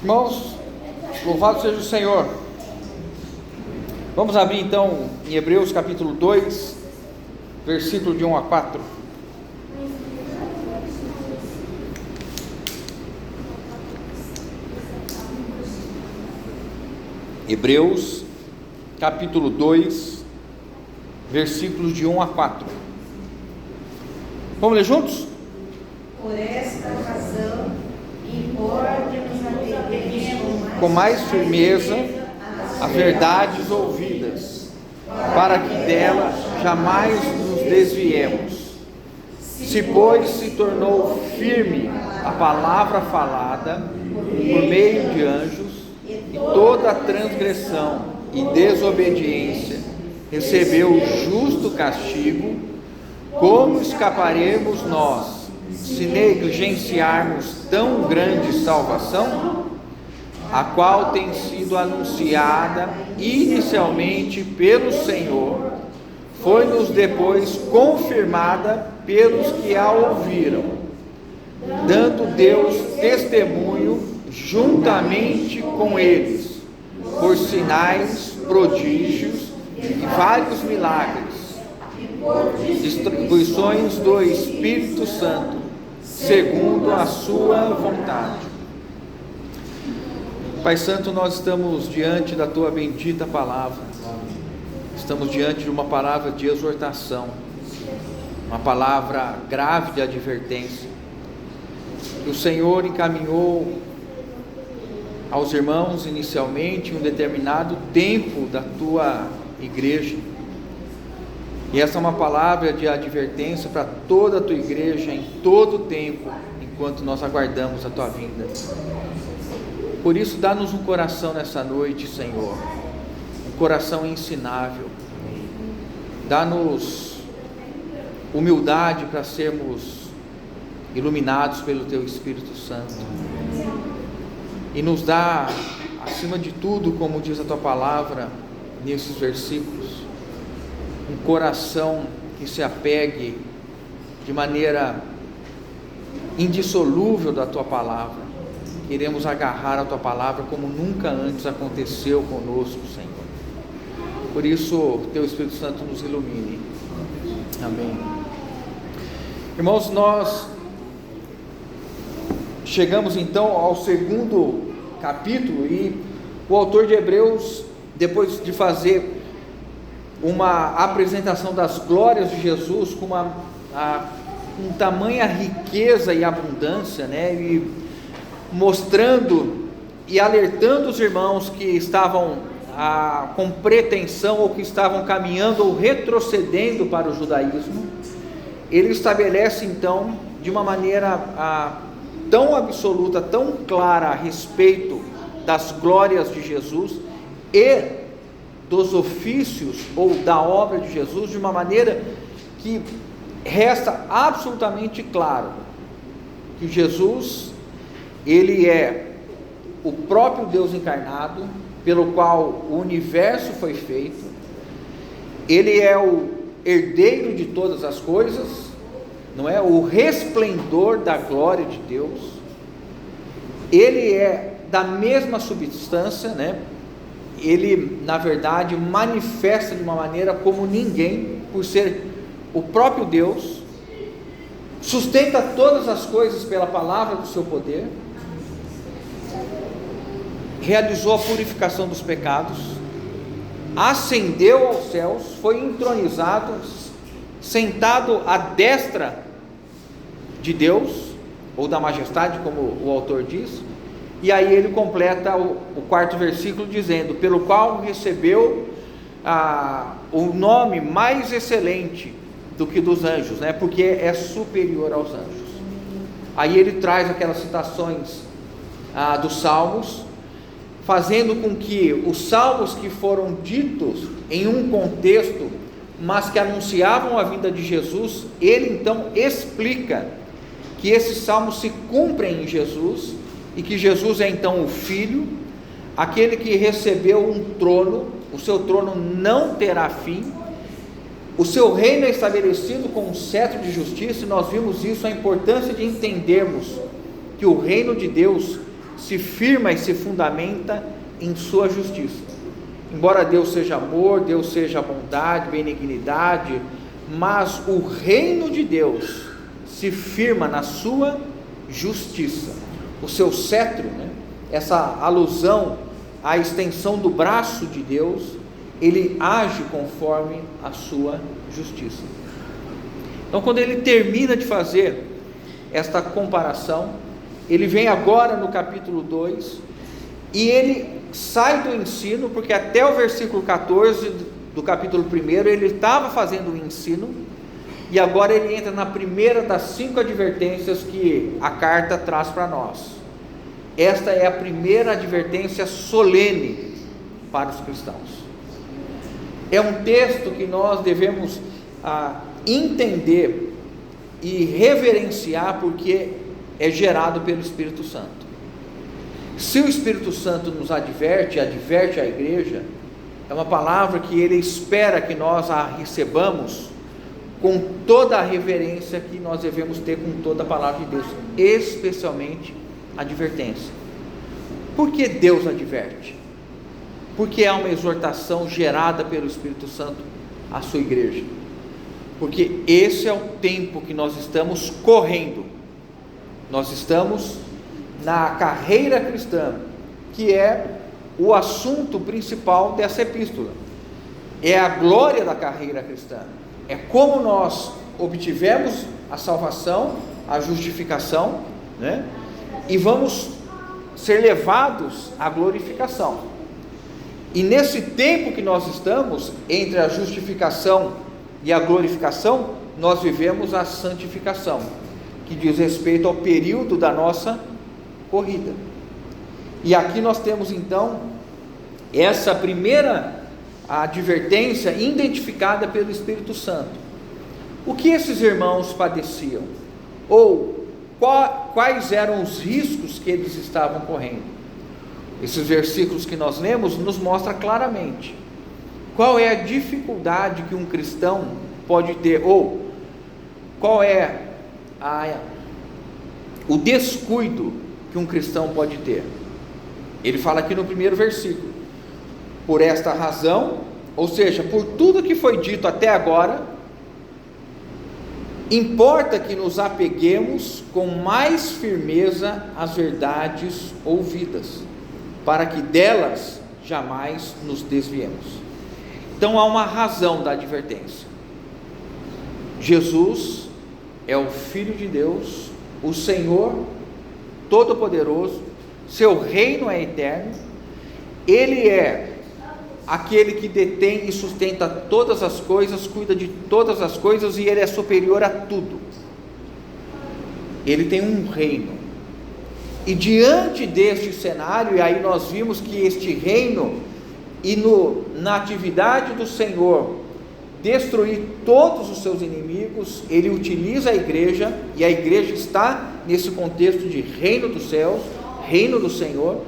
Irmãos, louvado seja o Senhor. Vamos abrir então em Hebreus capítulo 2, versículo de 1 a 4. Hebreus capítulo 2, versículos de 1 a 4. Vamos ler juntos? Por esta razão, importa-nos atendermos Com mais firmeza as verdades ouvidas, para que delas jamais nos desviemos. Se, pois, se tornou firme a palavra falada por meio de anjos, e toda transgressão e desobediência recebeu justo castigo, como escaparemos nós, se negligenciarmos tão grande salvação, a qual tem sido anunciada inicialmente pelo Senhor, foi-nos depois confirmada pelos que a ouviram, dando Deus testemunho juntamente com eles, por sinais, prodígios e vários milagres, distribuições do Espírito Santo, segundo a sua vontade. Pai Santo, nós estamos diante da Tua bendita palavra, estamos diante de uma palavra de exortação, uma palavra grave de advertência, que o Senhor encaminhou aos irmãos inicialmente em um determinado tempo da Tua igreja, e essa é uma palavra de advertência para toda a Tua igreja em todo o tempo, enquanto nós aguardamos a Tua vinda. Por isso, dá-nos um coração nessa noite, Senhor, um coração ensinável, dá-nos humildade para sermos iluminados pelo Teu Espírito Santo, e nos dá, acima de tudo, como diz a Tua palavra nesses versículos, um coração que se apegue de maneira indissolúvel da Tua palavra. Queremos agarrar a Tua palavra como nunca antes aconteceu conosco, Senhor. Por isso, Teu Espírito Santo nos ilumine. Amém. Irmãos, nós chegamos então ao segundo capítulo, e o autor de Hebreus, depois de fazer uma apresentação das glórias de Jesus com tamanha riqueza e abundância, e mostrando e alertando os irmãos que estavam com pretensão, ou que estavam caminhando ou retrocedendo para o judaísmo, ele estabelece então de uma maneira tão absoluta, tão clara a respeito das glórias de Jesus e dos ofícios ou da obra de Jesus, de uma maneira que resta absolutamente claro que Jesus, Ele é o próprio Deus encarnado, pelo qual o universo foi feito. Ele é o herdeiro de todas as coisas, não é? O resplendor da glória de Deus. Ele é da mesma substância, Ele, na verdade, manifesta de uma maneira como ninguém, por ser o próprio Deus, sustenta todas as coisas pela palavra do seu poder, realizou a purificação dos pecados, ascendeu aos céus, foi entronizado, sentado à destra de Deus, ou da majestade, como o autor diz. E aí ele completa o quarto versículo dizendo: pelo qual recebeu o nome mais excelente do que dos anjos, porque é superior aos anjos. Aí ele traz aquelas citações dos salmos, fazendo com que os salmos que foram ditos em um contexto, mas que anunciavam a vinda de Jesus, ele então explica que esses salmos se cumprem em Jesus, e que Jesus é então o Filho, aquele que recebeu um trono, o seu trono não terá fim, o seu reino é estabelecido com um cetro de justiça. E nós vimos isso, a importância de entendermos que o reino de Deus se firma e se fundamenta em sua justiça. Embora Deus seja amor, Deus seja bondade, benignidade, mas o reino de Deus se firma na sua justiça. O seu cetro, né? Essa alusão à extensão do braço de Deus, ele age conforme a sua justiça. Então, quando ele termina de fazer esta comparação, ele vem agora no capítulo 2, e ele sai do ensino, porque até o versículo 14 do capítulo 1, ele estava fazendo o ensino, e agora ele entra na primeira das 5 advertências que a carta traz para nós. Esta é a primeira advertência solene para os cristãos. É um texto que nós devemos entender e reverenciar, porque é gerado pelo Espírito Santo. Se o Espírito Santo nos adverte a igreja, é uma palavra que ele espera que nós a recebamos com toda a reverência que nós devemos ter com toda a palavra de Deus, especialmente a advertência. Por que Deus adverte? Porque há uma exortação gerada pelo Espírito Santo à sua igreja. Porque esse é o tempo que nós estamos correndo. Nós estamos na carreira cristã, que é o assunto principal dessa epístola. É a glória da carreira cristã. É como nós obtivemos a salvação, a justificação, né? E vamos ser levados à glorificação. E nesse tempo que nós estamos, entre a justificação e a glorificação, nós vivemos a santificação, que diz respeito ao período da nossa corrida. E aqui nós temos então essa primeira advertência identificada pelo Espírito Santo. O que esses irmãos padeciam? Ou quais eram os riscos que eles estavam correndo? Esses versículos que nós lemos nos mostram claramente qual é a dificuldade que um cristão pode ter, ou qual é o descuido que um cristão pode ter. Ele fala aqui no primeiro versículo: por esta razão, ou seja, por tudo que foi dito até agora, importa que nos apeguemos com mais firmeza às verdades ouvidas, para que delas jamais nos desviemos. Então há uma razão da advertência. Jesus é o Filho de Deus, o Senhor Todo-Poderoso, seu reino é eterno, Ele é aquele que detém e sustenta todas as coisas, cuida de todas as coisas, e Ele é superior a tudo. Ele tem um reino, e diante deste cenário, e aí nós vimos que este reino, e na atividade do Senhor, destruir todos os seus inimigos, Ele utiliza a igreja, e a igreja está nesse contexto de reino dos céus, reino do Senhor,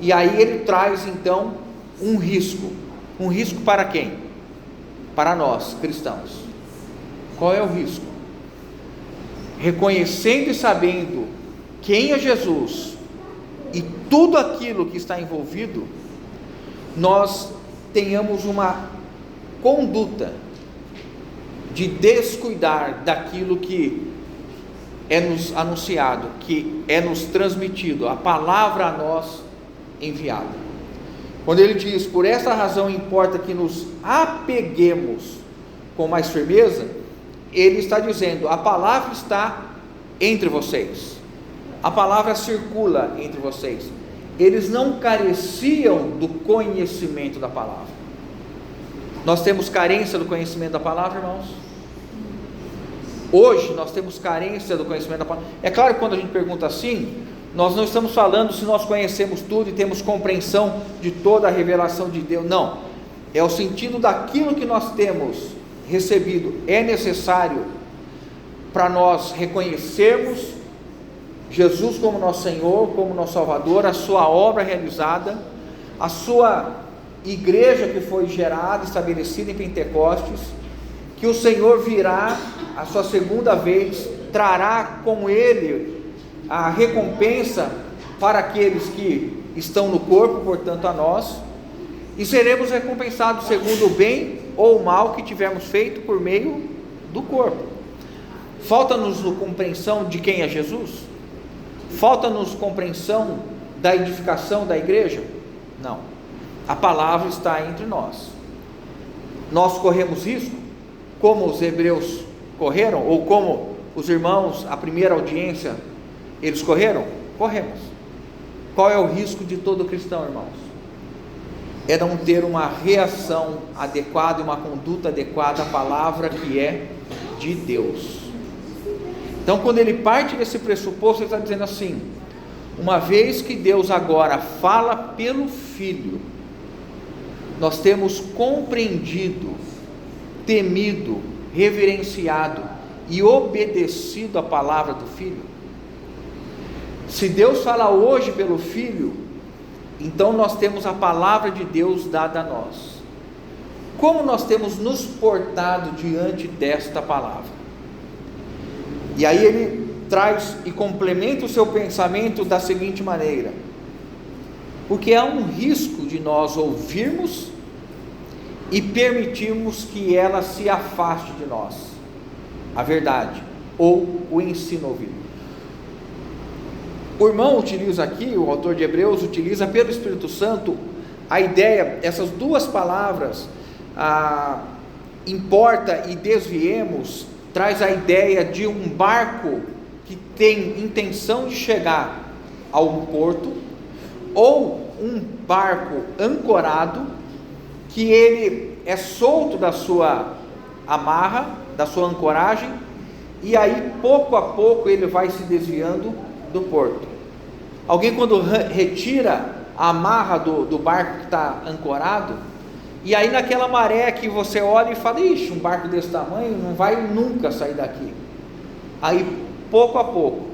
e aí Ele traz então um risco para quem? Para nós, cristãos. Qual é o risco? Reconhecendo e sabendo quem é Jesus, e tudo aquilo que está envolvido, nós tenhamos uma conduta de descuidar daquilo que é nos anunciado, que é nos transmitido, a palavra a nós enviada. Quando ele diz, por essa razão importa que nos apeguemos com mais firmeza, ele está dizendo, a palavra está entre vocês, a palavra circula entre vocês. Eles não careciam do conhecimento da palavra. Nós temos carência do conhecimento da palavra, irmãos? Hoje nós temos carência do conhecimento da palavra. É claro que quando a gente pergunta assim, nós não estamos falando se nós conhecemos tudo e temos compreensão de toda a revelação de Deus. Não, é o sentido daquilo que nós temos recebido. É necessário para nós reconhecermos Jesus como nosso Senhor, como nosso Salvador, a sua obra realizada, a sua igreja que foi gerada, estabelecida em Pentecostes, que o Senhor virá a sua segunda vez, trará com Ele a recompensa para aqueles que estão no corpo, portanto a nós, e seremos recompensados segundo o bem ou o mal que tivermos feito por meio do corpo. Falta-nos compreensão de quem é Jesus? Falta-nos compreensão da edificação da igreja? Não. A palavra está entre nós. Nós corremos risco, como os hebreus correram, ou como os irmãos, a primeira audiência, eles correram? Corremos. Qual é o risco de todo cristão, irmãos? É não ter uma reação adequada e uma conduta adequada à palavra que é de Deus. Então, quando ele parte desse pressuposto, ele está dizendo assim: uma vez que Deus agora fala pelo Filho, nós temos compreendido, temido, reverenciado e obedecido a palavra do Filho. Se Deus fala hoje pelo Filho, então nós temos a palavra de Deus dada a nós. Como nós temos nos portado diante desta palavra? E aí ele traz e complementa o seu pensamento da seguinte maneira: porque há um risco de nós ouvirmos e permitirmos que ela se afaste de nós, a verdade, ou o ensino ouvido. O irmão utiliza aqui, o autor de Hebreus utiliza pelo Espírito Santo a ideia, essas duas palavras, importa e desviemos, traz a ideia de um barco que tem intenção de chegar a um porto, ou um barco ancorado, que ele é solto da sua amarra, da sua ancoragem, e aí pouco a pouco ele vai se desviando do porto. Alguém, quando retira a amarra do barco que está ancorado, e aí naquela maré que você olha e fala: ixi, um barco desse tamanho não vai nunca sair daqui. Aí pouco a pouco,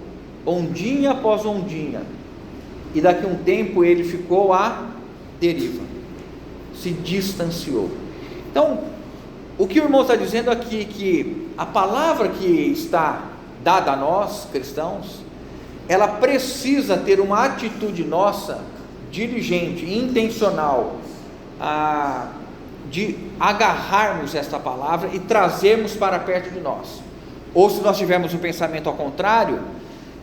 ondinha após ondinha, e daqui a um tempo ele ficou à deriva, se distanciou. Então, o que o irmão está dizendo aqui, que a palavra que está dada a nós, cristãos, ela precisa ter uma atitude nossa, diligente, intencional, de agarrarmos esta palavra e trazermos para perto de nós. Ou, se nós tivermos um pensamento ao contrário,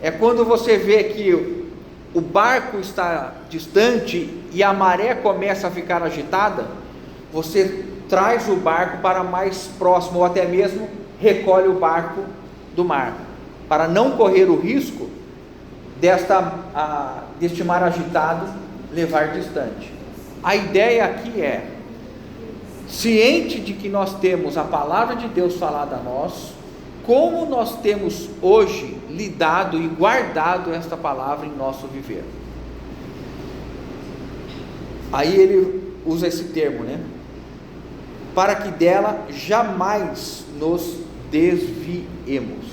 é quando você vê que o barco está distante e a maré começa a ficar agitada, você traz o barco para mais próximo, ou até mesmo recolhe o barco do mar, para não correr o risco deste mar agitado levar distante. A ideia aqui é, ciente de que nós temos a palavra de Deus falada a nós, como nós temos hoje lidado e guardado esta palavra em nosso viver. Aí ele usa esse termo, né? Para que dela jamais nos desviemos.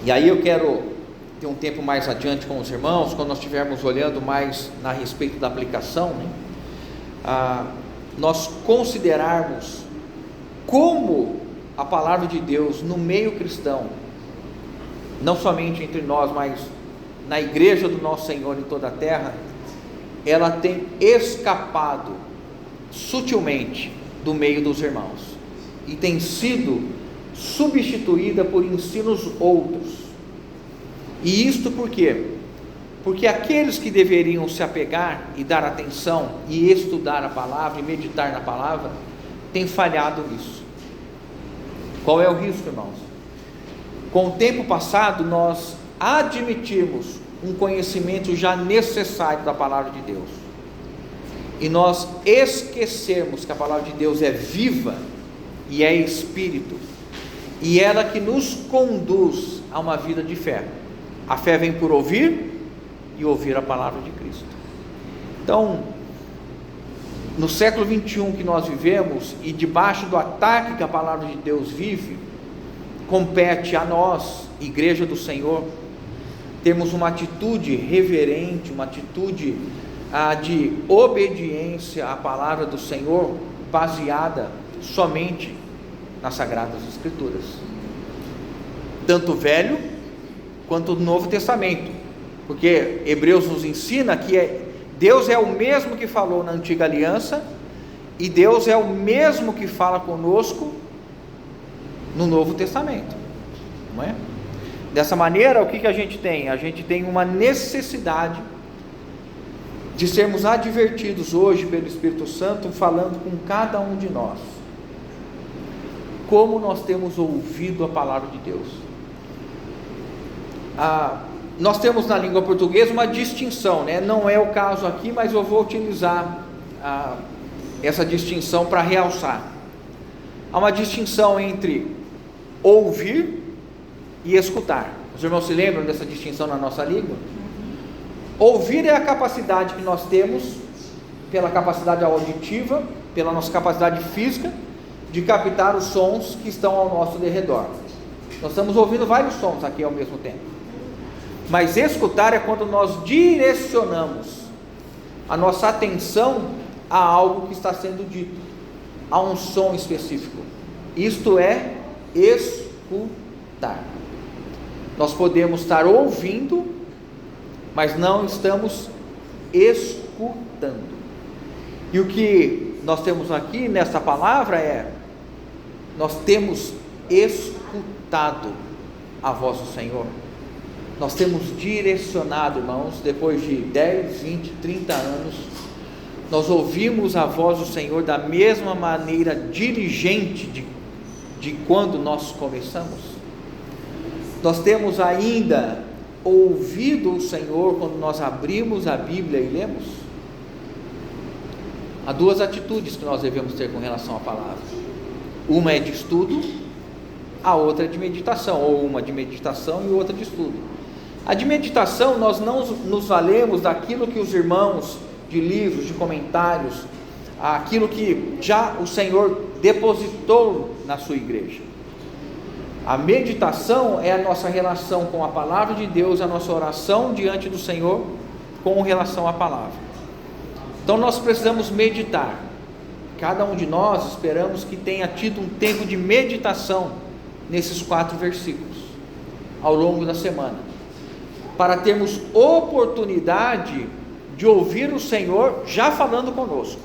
E aí eu quero ter um tempo mais adiante com os irmãos, quando nós estivermos olhando mais a respeito da aplicação, né? Nós considerarmos como a palavra de Deus no meio cristão, não somente entre nós, mas na igreja do nosso Senhor em toda a terra, ela tem escapado sutilmente do meio dos irmãos, e tem sido substituída por ensinos outros. E isto por quê? Porque aqueles que deveriam se apegar e dar atenção e estudar a palavra e meditar na palavra, têm falhado nisso. Qual é o risco, irmãos? Com o tempo passado, nós admitirmos um conhecimento já necessário da palavra de Deus, e nós esquecermos que a palavra de Deus é viva e é espírito, e ela que nos conduz a uma vida de fé. A fé vem por ouvir, e ouvir a palavra de Cristo. Então, no século 21 que nós vivemos, e debaixo do ataque que a palavra de Deus vive, compete a nós, igreja do Senhor, termos uma atitude reverente, uma atitude de obediência à palavra do Senhor, baseada somente nas Sagradas Escrituras, tanto o Velho quanto o Novo Testamento. porque Hebreus nos ensina que Deus é o mesmo que falou na antiga aliança, e Deus é o mesmo que fala conosco no Novo Testamento, não é? Dessa maneira, o que a gente tem? A gente tem uma necessidade de sermos advertidos hoje pelo Espírito Santo, falando com cada um de nós, como nós temos ouvido a palavra de Deus. Nós temos na língua portuguesa uma distinção, né? Não é o caso aqui, mas eu vou utilizar essa distinção para realçar. Há uma distinção entre ouvir e escutar. Os irmãos se lembram dessa distinção na nossa língua? Ouvir é a capacidade que nós temos, pela capacidade auditiva, pela nossa capacidade física, de captar os sons que estão ao nosso derredor. Nós estamos ouvindo vários sons aqui ao mesmo tempo. Mas escutar é quando nós direcionamos a nossa atenção a algo que está sendo dito, a um som específico. Isto é escutar. Nós podemos estar ouvindo, mas não estamos escutando. E o que nós temos aqui nessa palavra é: nós temos escutado a voz do Senhor. Nós temos direcionado, irmãos, depois de 10, 20, 30 anos, nós ouvimos a voz do Senhor da mesma maneira diligente de quando nós começamos. Nós temos ainda ouvido o Senhor quando nós abrimos a Bíblia e lemos. Há duas atitudes que nós devemos ter com relação à palavra. Uma é de estudo, a outra é de meditação, ou uma de meditação e outra de estudo. A de meditação, nós não nos valemos daquilo que os irmãos de livros, de comentários, aquilo que já o Senhor depositou na sua igreja. A meditação é a nossa relação com a palavra de Deus, a nossa oração diante do Senhor com relação à palavra. Então nós precisamos meditar. Cada um de nós esperamos que tenha tido um tempo de meditação nesses 4 versículos ao longo da semana, para termos oportunidade de ouvir o Senhor já falando conosco.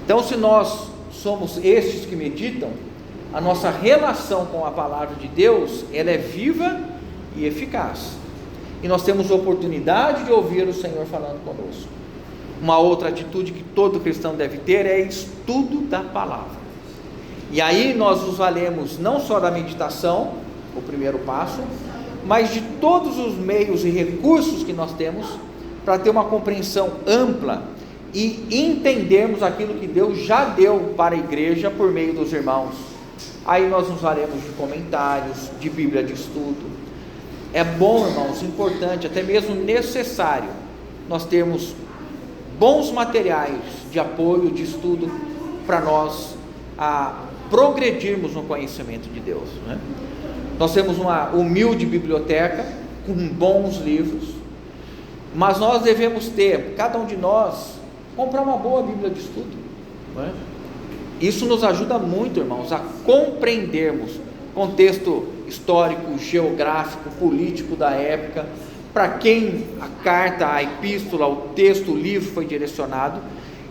Então, se nós somos estes que meditam, a nossa relação com a palavra de Deus, ela é viva e eficaz, e nós temos oportunidade de ouvir o Senhor falando conosco. Uma outra atitude que todo cristão deve ter é estudo da palavra, e aí nós nos valemos não só da meditação, o primeiro passo, mas de todos os meios e recursos que nós temos para ter uma compreensão ampla e entendermos aquilo que Deus já deu para a igreja por meio dos irmãos. Aí nós nos valemos de comentários, de Bíblia de estudo. É bom, irmãos, importante, até mesmo necessário, nós termos bons materiais de apoio, de estudo, para nós progredirmos no conhecimento de Deus, né? Nós temos uma humilde biblioteca com bons livros, mas nós devemos ter, cada um de nós, comprar uma boa Bíblia de estudo, não é? Isso nos ajuda muito, irmãos, a compreendermos contexto histórico, geográfico, político da época, para quem a carta, a epístola, o texto, o livro foi direcionado.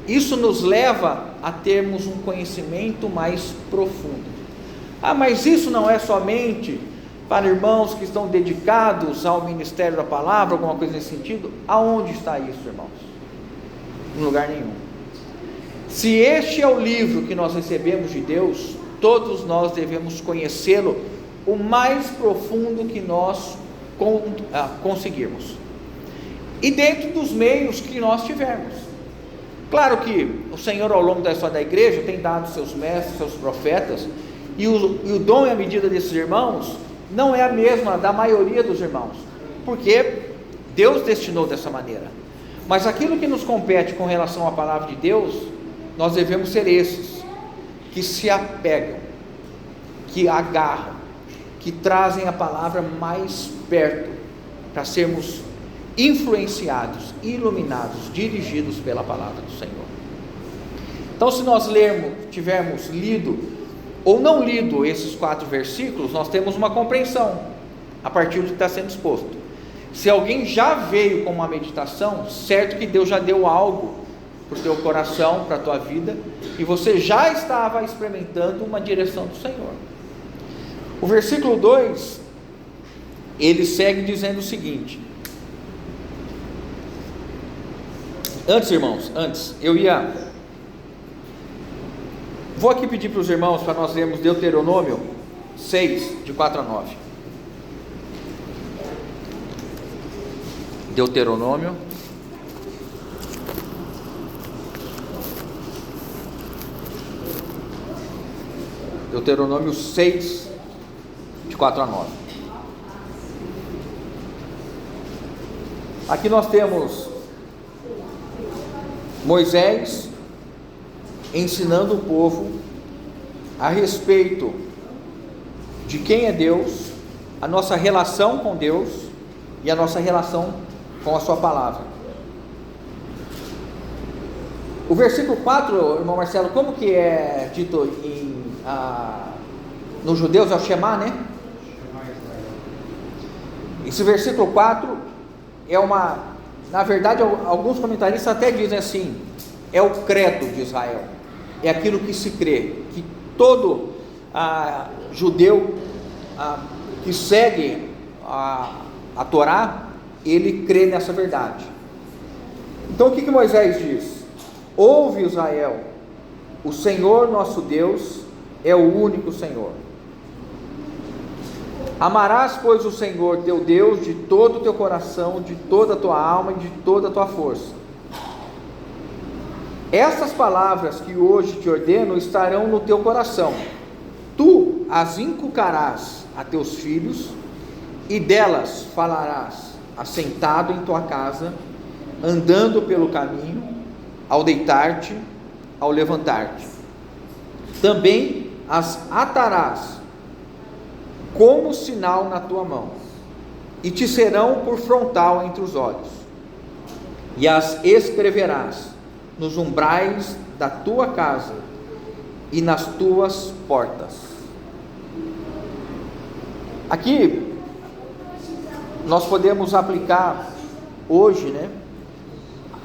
Isso nos leva a termos um conhecimento mais profundo. Mas isso não é somente para irmãos que estão dedicados ao ministério da palavra, alguma coisa nesse sentido? Aonde está isso, irmãos? Em lugar nenhum. Se este é o livro que nós recebemos de Deus, todos nós devemos conhecê-lo o mais profundo que nós conseguirmos, e dentro dos meios que nós tivermos. Claro que o Senhor, ao longo da história da igreja, tem dado seus mestres, seus profetas, e o dom e a medida desses irmãos não é a mesma da maioria dos irmãos, porque Deus destinou dessa maneira. Mas aquilo que nos compete com relação à palavra de Deus, nós devemos ser esses que se apegam, que agarram, que trazem a palavra mais perto, para sermos influenciados, iluminados, dirigidos pela palavra do Senhor. Então, se nós tivermos lido ou não lido esses 4 versículos, nós temos uma compreensão a partir do que está sendo exposto. Se alguém já veio com uma meditação, certo que Deus já deu algo para o teu coração, para a tua vida, e você já estava experimentando uma direção do Senhor. O versículo 2, ele segue dizendo o seguinte: antes, irmãos, vou aqui pedir para os irmãos, para nós lermos Deuteronômio 6, de 4 a 9. Deuteronômio 6, de 4 a 9. Aqui nós temos Moisés ensinando o povo a respeito de quem é Deus, a nossa relação com Deus e a nossa relação com a sua palavra. O versículo 4, irmão Marcelo, como que é dito nos judeus? É o Shema, né? Esse versículo 4 é na verdade, alguns comentaristas até dizem assim, é o credo de Israel, é aquilo que se crê, que todo judeu que segue a Torá, ele crê nessa verdade. Então o que Moisés diz? Ouve, Israel, o Senhor nosso Deus é o único Senhor. Amarás, pois, o Senhor teu Deus de todo o teu coração, de toda a tua alma e de toda a tua força. Essas palavras que hoje te ordeno estarão no teu coração. Tu as inculcarás a teus filhos, e delas falarás assentado em tua casa, andando pelo caminho, ao deitar-te, ao levantar-te. Também as atarás como sinal na tua mão, e te serão por frontal entre os olhos, e as escreverás nos umbrais da tua casa e nas tuas portas. Aqui nós podemos aplicar hoje,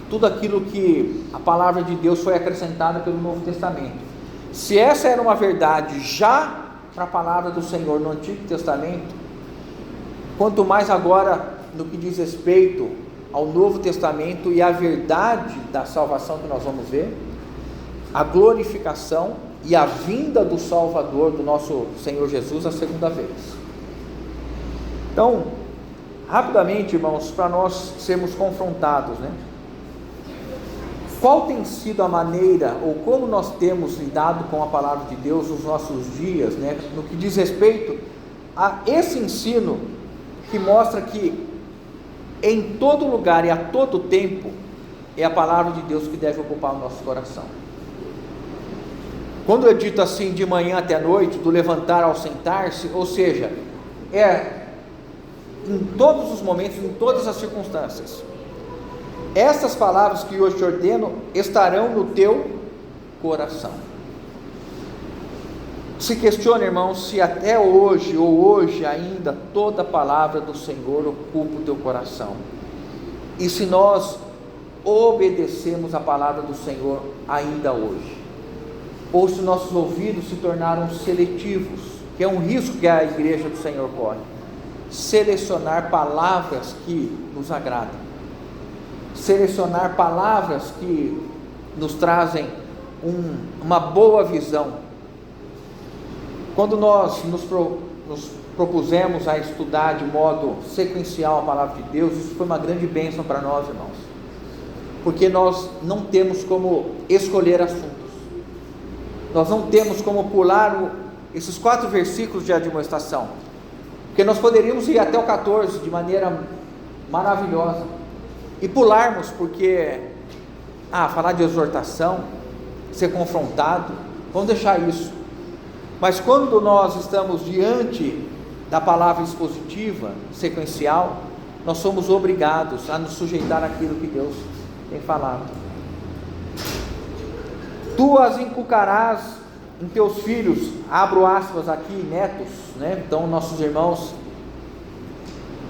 tudo aquilo que a palavra de Deus foi acrescentada pelo Novo Testamento. Se essa era uma verdade já para a palavra do Senhor no Antigo Testamento, quanto mais agora no que diz respeito ao Novo Testamento e à verdade da salvação que nós vamos ver, a glorificação e a vinda do Salvador, do nosso Senhor Jesus, a segunda vez. Então, rapidamente, irmãos, para nós sermos confrontados, qual tem sido a maneira, ou como nós temos lidado com a palavra de Deus nos nossos dias, no que diz respeito a esse ensino que mostra que em todo lugar e a todo tempo é a palavra de Deus que deve ocupar o nosso coração. Quando é dito assim, de manhã até a noite, do levantar ao sentar-se, ou seja, é em todos os momentos, em todas as circunstâncias. Estas palavras que hoje te ordeno estarão no teu coração. Se questione, irmão, se até hoje ou hoje ainda toda a palavra do Senhor ocupa o teu coração, e se nós obedecemos a palavra do Senhor ainda hoje, ou se nossos ouvidos se tornaram seletivos, que é um risco que a igreja do Senhor corre, selecionar palavras que nos agradam, selecionar palavras que nos trazem uma boa visão. Quando nós nos propusemos a estudar de modo sequencial a palavra de Deus, isso foi uma grande bênção para nós, irmãos, porque nós não temos como escolher assuntos, nós não temos como pular esses 4 versículos de admoestação, porque nós poderíamos ir até o 14 de maneira maravilhosa e pularmos, porque falar de exortação, ser confrontado, vamos deixar isso. Mas quando nós estamos diante da palavra expositiva, sequencial, nós somos obrigados a nos sujeitar àquilo que Deus tem falado. Tu as inculcarás em teus filhos, abro aspas aqui, netos, então nossos irmãos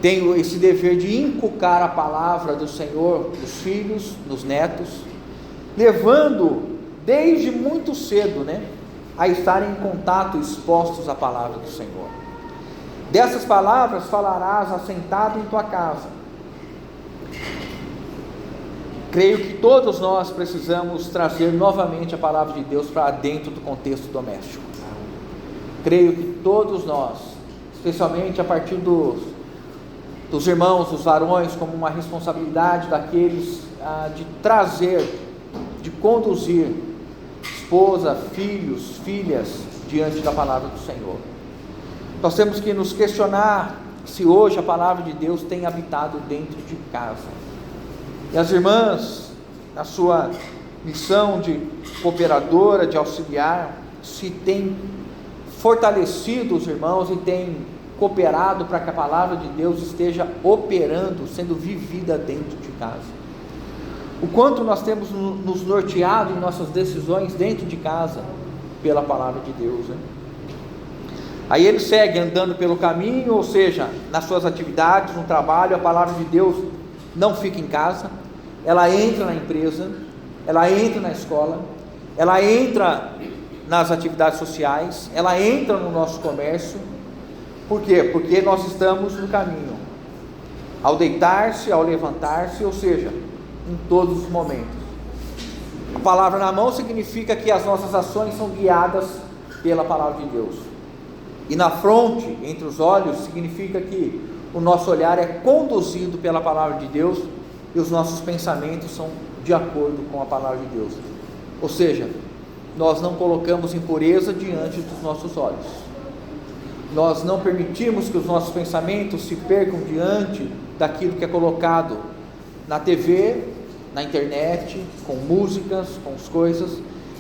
tem esse dever de inculcar a palavra do Senhor nos filhos, nos netos, levando desde muito cedo, a estarem em contato, expostos à palavra do Senhor. Dessas palavras falarás assentado em tua casa. Creio que todos nós precisamos trazer novamente a palavra de Deus para dentro do contexto doméstico. Creio que todos nós, especialmente a partir dos irmãos, dos varões, como uma responsabilidade daqueles de trazer, de conduzir esposa, filhos, filhas diante da palavra do Senhor. Nós temos que nos questionar se hoje a palavra de Deus tem habitado dentro de casa. E as irmãs, na sua missão de cooperadora, de auxiliar, se tem fortalecido os irmãos e tem cooperado para que a palavra de Deus esteja operando, sendo vivida dentro de casa. O quanto nós temos nos norteado em nossas decisões dentro de casa, pela palavra de Deus, Aí ele segue andando pelo caminho, ou seja, nas suas atividades, no trabalho, a palavra de Deus não fica em casa, ela entra na empresa, ela entra na escola, ela entra nas atividades sociais, ela entra no nosso comércio. Por quê? Porque nós estamos no caminho, ao deitar-se, ao levantar-se, ou seja, em todos os momentos. A palavra na mão significa que as nossas ações são guiadas pela palavra de Deus. E na fronte, entre os olhos, significa que o nosso olhar é conduzido pela palavra de Deus e os nossos pensamentos são de acordo com a palavra de Deus. Ou seja, nós não colocamos impureza diante dos nossos olhos. Nós não permitimos que os nossos pensamentos se percam diante daquilo que é colocado na TV, na internet, com músicas, com as coisas,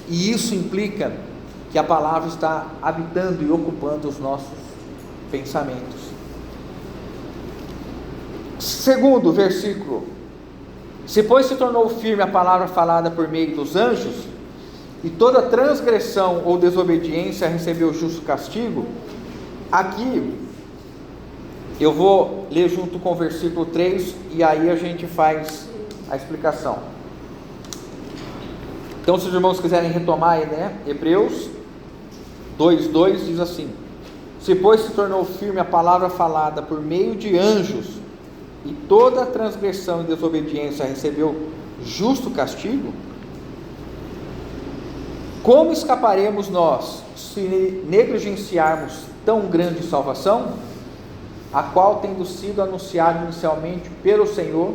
e isso implica que a palavra está habitando e ocupando os nossos pensamentos. Segundo versículo: se pois se tornou firme a palavra falada por meio dos anjos, e toda transgressão ou desobediência recebeu justo castigo. Aqui eu vou ler junto com o versículo 3 e aí a gente faz a explicação. Então, se os irmãos quiserem retomar aí, Hebreus 2:2 diz assim: se pois se tornou firme a palavra falada por meio de anjos, e toda transgressão e desobediência recebeu justo castigo, como escaparemos nós se negligenciarmos tão grande salvação, a qual, tendo sido anunciada inicialmente pelo Senhor,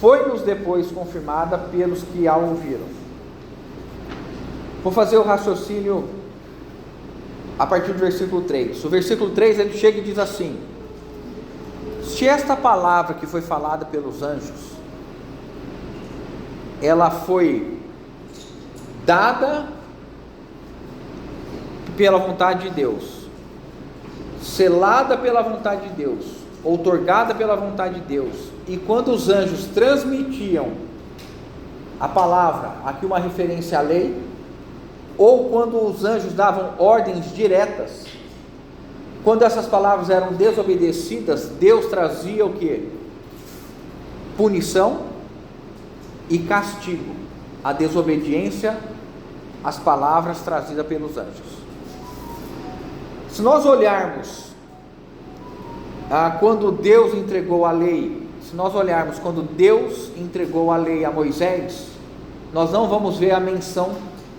foi-nos depois confirmada pelos que a ouviram? Vou fazer o raciocínio a partir do versículo 3. O versículo 3 ele chega e diz assim: se esta palavra que foi falada pelos anjos, ela foi dada pela vontade de Deus, selada pela vontade de Deus, outorgada pela vontade de Deus, e quando os anjos transmitiam a palavra, aqui uma referência à lei, ou quando os anjos davam ordens diretas, quando essas palavras eram desobedecidas, Deus trazia o que? Punição e castigo. A desobediência às palavras trazidas pelos anjos. Se nós olharmos quando Deus entregou a lei, se nós olharmos quando Deus entregou a lei a Moisés, nós não vamos ver a menção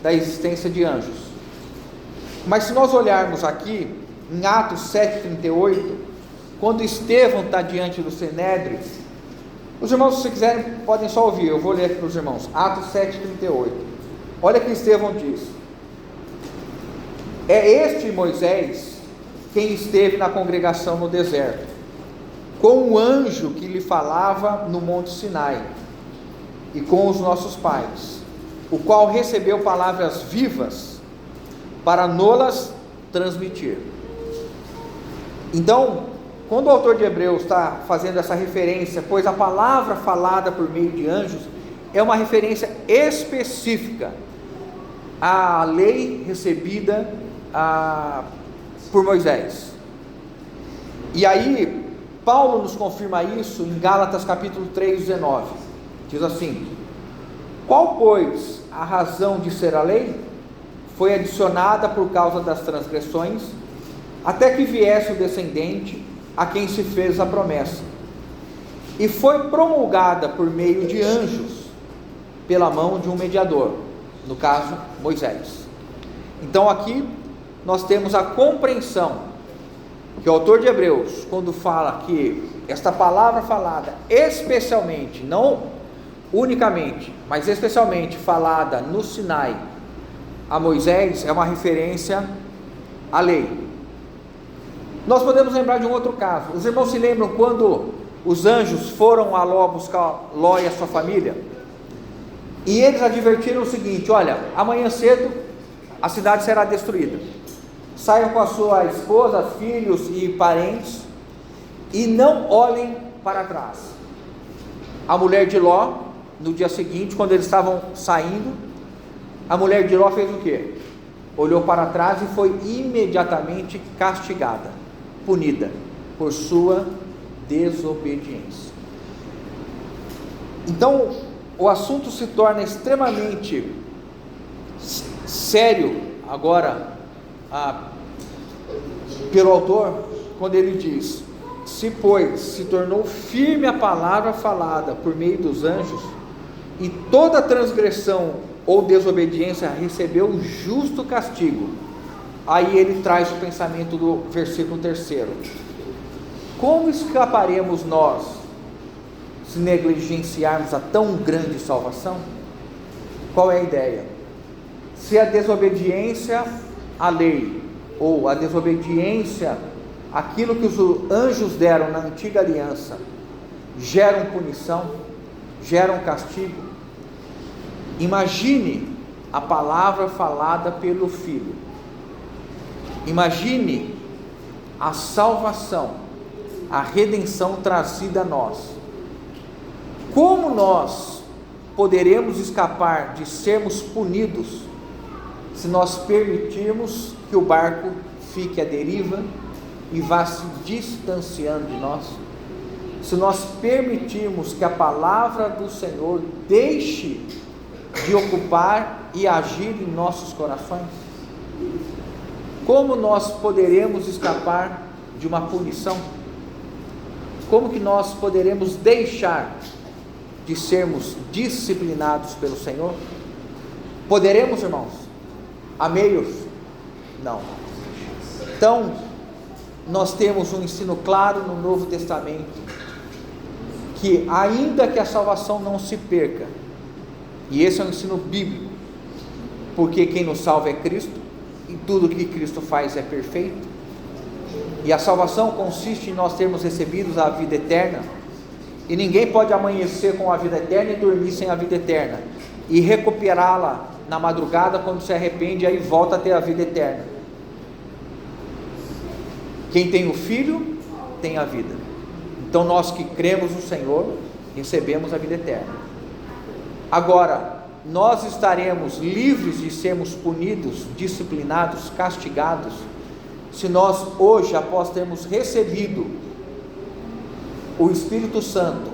da existência de anjos. Mas se nós olharmos aqui em Atos 7:38, quando Estevão está diante do Sinédrio, os irmãos, se quiserem, podem só ouvir, eu vou ler aqui para os irmãos. Atos 7:38, olha que Estevão diz: é este Moisés quem esteve na congregação no deserto, com o anjo que lhe falava no monte Sinai, e com os nossos pais, o qual recebeu palavras vivas para nolas transmitir. Então, quando o autor de Hebreus está fazendo essa referência, pois a palavra falada por meio de anjos é uma referência específica à lei recebida por Moisés. E aí Paulo nos confirma isso em Gálatas capítulo 3, 19. Diz assim: qual, pois, a razão de ser a lei? Foi adicionada por causa das transgressões, até que viesse o descendente a quem se fez a promessa, e foi promulgada por meio de anjos, pela mão de um mediador, no caso Moisés. Então aqui nós temos a compreensão que o autor de Hebreus, quando fala que esta palavra falada especialmente, não unicamente, mas especialmente falada no Sinai a Moisés, é uma referência à lei. Nós podemos lembrar de um outro caso. Os irmãos se lembram quando os anjos foram a Ló buscar Ló e a sua família? E eles advertiram o seguinte: olha, amanhã cedo a cidade será destruída. Saiam com a sua esposa, filhos e parentes, e não olhem para trás. A mulher de Ló, no dia seguinte, quando eles estavam saindo, a mulher de Ló fez o quê? Olhou para trás e foi imediatamente castigada, punida por sua desobediência. Então o assunto se torna extremamente sério agora pelo autor, quando ele diz: se pois se tornou firme a palavra falada por meio dos anjos, e toda transgressão ou desobediência recebeu o justo castigo. Aí ele traz o pensamento do versículo 3: como escaparemos nós se negligenciarmos a tão grande salvação? Qual é a ideia? Se a desobediência à lei, ou a desobediência àquilo que os anjos deram na antiga aliança, geram punição, geram castigo, imagine a palavra falada pelo Filho, imagine a salvação, a redenção trazida a nós. Como nós poderemos escapar de sermos punidos se nós permitirmos que o barco fique à deriva e vá se distanciando de nós? Se nós permitirmos que a palavra do Senhor deixe de ocupar e agir em nossos corações? Como nós poderemos escapar de uma punição? Como que nós poderemos deixar de sermos disciplinados pelo Senhor? Poderemos, irmãos? A meios? Não. Então, nós temos um ensino claro no Novo Testamento, que ainda que a salvação não se perca, e esse é um ensino bíblico, porque quem nos salva é Cristo, e tudo que Cristo faz é perfeito, e a salvação consiste em nós termos recebido a vida eterna, e ninguém pode amanhecer com a vida eterna e dormir sem a vida eterna, e recuperá-la na madrugada quando se arrepende, aí volta a ter a vida eterna. Quem tem o Filho tem a vida. Então nós que cremos no Senhor recebemos a vida eterna. Agora, nós estaremos livres de sermos punidos, disciplinados, castigados, se nós hoje, após termos recebido o Espírito Santo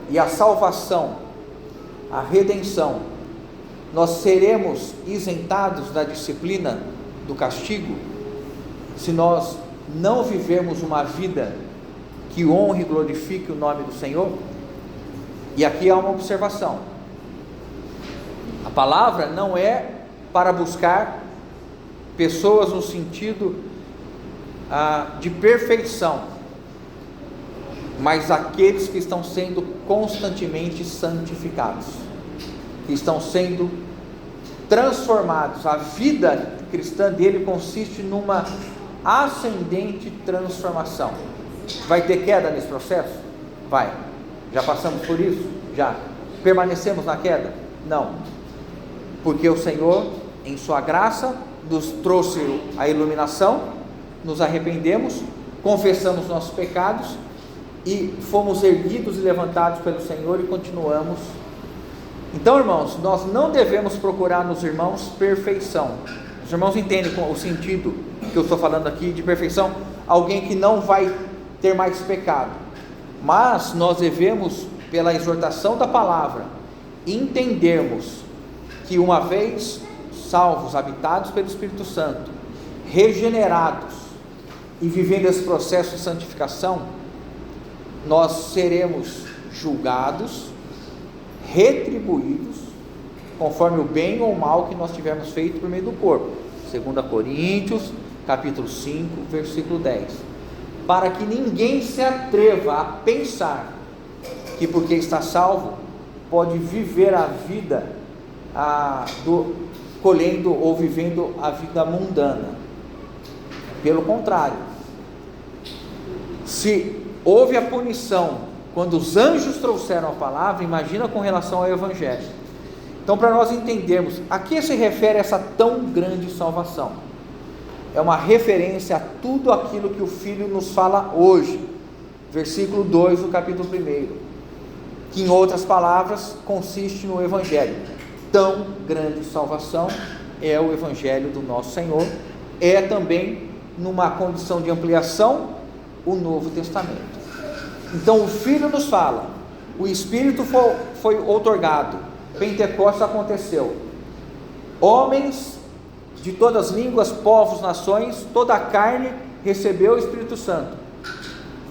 e a salvação, a redenção, nós seremos isentados da disciplina, do castigo, se nós não vivermos uma vida que honre e glorifique o nome do Senhor? E aqui há uma observação: a palavra não é para buscar pessoas no sentido de perfeição, mas aqueles que estão sendo constantemente santificados, que estão sendo transformados. A vida cristã dele consiste numa ascendente transformação. Vai ter queda nesse processo? Vai. Já passamos por isso? Já. Permanecemos na queda? Não. Porque o Senhor, em sua graça, nos trouxe a iluminação, nos arrependemos, confessamos nossos pecados e fomos erguidos e levantados pelo Senhor e continuamos. Então, irmãos, nós não devemos procurar nos irmãos perfeição. Os irmãos entendem o sentido que eu estou falando aqui de perfeição? Alguém que não vai ter mais pecado. Mas nós devemos, pela exortação da palavra, entendermos que uma vez salvos, habitados pelo Espírito Santo, regenerados e vivendo esse processo de santificação, nós seremos julgados, retribuídos, conforme o bem ou o mal que nós tivermos feito por meio do corpo. 2 Coríntios, capítulo 5, versículo 10. Para que ninguém se atreva a pensar que porque está salvo, pode viver a vida colhendo ou vivendo a vida mundana. Pelo contrário, se houve a punição quando os anjos trouxeram a palavra, imagina com relação ao Evangelho. Então, para nós entendermos a que se refere essa tão grande salvação, é uma referência a tudo aquilo que o Filho nos fala hoje, versículo 2 do capítulo 1, que em outras palavras consiste no Evangelho. Tão grande salvação é o Evangelho do nosso Senhor, é também, numa condição de ampliação, o Novo Testamento. Então o Filho nos fala, o Espírito foi outorgado, Pentecostes aconteceu, homens de todas as línguas, povos, nações, toda a carne recebeu o Espírito Santo,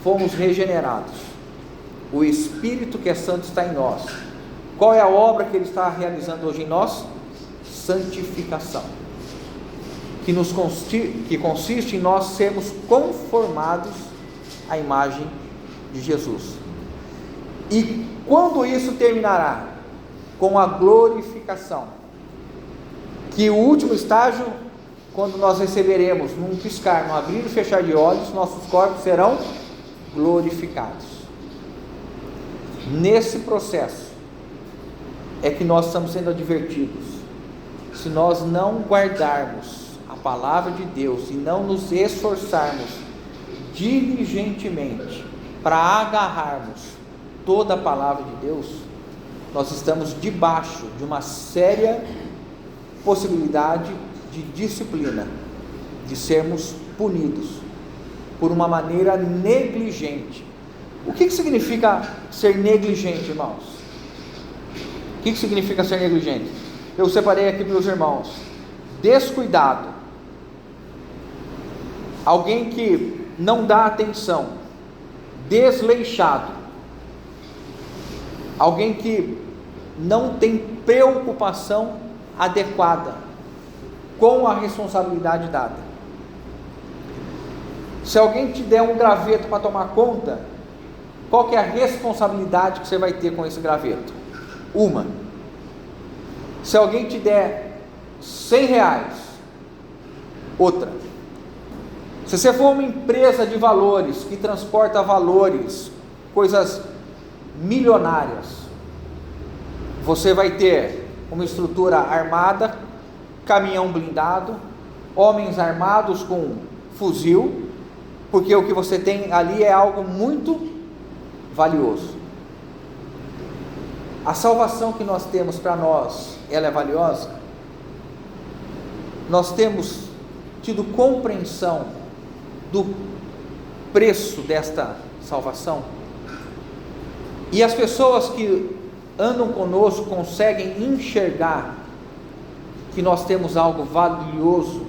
fomos regenerados, o Espírito que é santo está em nós. Qual é a obra que Ele está realizando hoje em nós? Santificação, que consiste em nós sermos conformados à imagem de Jesus. E quando isso terminará? Com a glorificação, que o último estágio, quando nós receberemos, num piscar, num abrir e fechar de olhos, nossos corpos serão glorificados. Nesse processo é que nós estamos sendo advertidos. Se nós não guardarmos a palavra de Deus e não nos esforçarmos diligentemente para agarrarmos toda a palavra de Deus, nós estamos debaixo de uma séria possibilidade de disciplina, de sermos punidos por uma maneira negligente. O que significa ser negligente, irmãos? O que significa ser negligente? Eu separei aqui para os irmãos: descuidado, alguém que não dá atenção, desleixado, alguém que não tem preocupação adequada com a responsabilidade dada. Se alguém te der um graveto para tomar conta, qual que é a responsabilidade que você vai ter com esse graveto? Uma. Se alguém te der R$100, outra. Se você for uma empresa de valores, que transporta valores, coisas milionárias, você vai ter uma estrutura armada, caminhão blindado, homens armados com fuzil, porque o que você tem ali é algo muito valioso. A salvação que nós temos para nós, ela é valiosa? Nós temos tido compreensão do preço desta salvação? E as pessoas que andam conosco conseguem enxergar que nós temos algo valioso